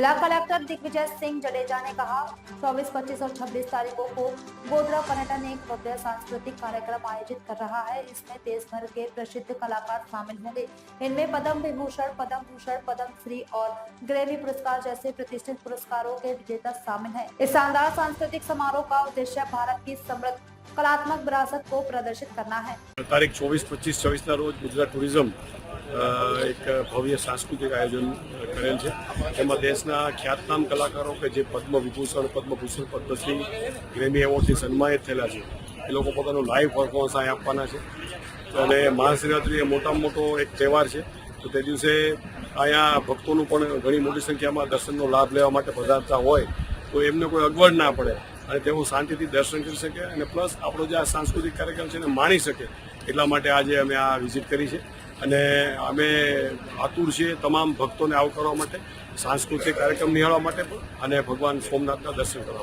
जिला कलेक्टर दिग्विजय सिंह जडेजा ने कहा 24, 25 और 26 तारीखों को गोधरा पर्यटन एक भव्य सांस्कृतिक कार्यक्रम आयोजित कर रहा है। इसमें देश भर के प्रसिद्ध कलाकार शामिल होंगे। इनमें पद्म विभूषण, पद्म भूषण, पद्म श्री और ग्रैमी पुरस्कार जैसे प्रतिष्ठित पुरस्कारों के विजेता शामिल हैं। इस शानदार सांस्कृतिक समारोह का उद्देश्य भारत की समृद्ध कलात्मक विरासत को प्रदर्शित करना है। तारीख 24, 25, 26 रोज गुजरात टूरिज्म एक भव्य सांस्कृतिक आयोजन करेल છે। એમાં દેશના ખ્યાતનામ કલાકારો કે જે પદ્મ વિભૂષણ, પદ્મભૂષણ, પદ્મશ્રી, ગ્રેમી એવોર્ડથી સન્માનિત થયેલા છે એ લોકો પોતાનું લાઈવ પરફોર્મન્સ અહીં આપવાના છે। અને મહાશિવરાત્રિ એ મોટામાં મોટો એક તહેવાર છે, તો તે દિવસે અહીંયા ભક્તોનું પણ ઘણી મોટી સંખ્યામાં દર્શનનો લાભ લેવા માટે પધારતા હોય તો એમને કોઈ અગવડ ના પડે અને તેઓ શાંતિથી દર્શન કરી શકે અને પ્લસ આપણો જે આ સાંસ્કૃતિક કાર્યક્રમ છે એને માણી શકે એટલા માટે આજે અમે આ વિઝિટ કરી છે। અને અમે આતુર છીએ તમામ ભક્તોને આવકારવા માટે, સાંસ્કૃતિક કાર્યક્રમ નિહાળવા માટે પણ અને ભગવાન સોમનાથના દર્શન કરવા માટે।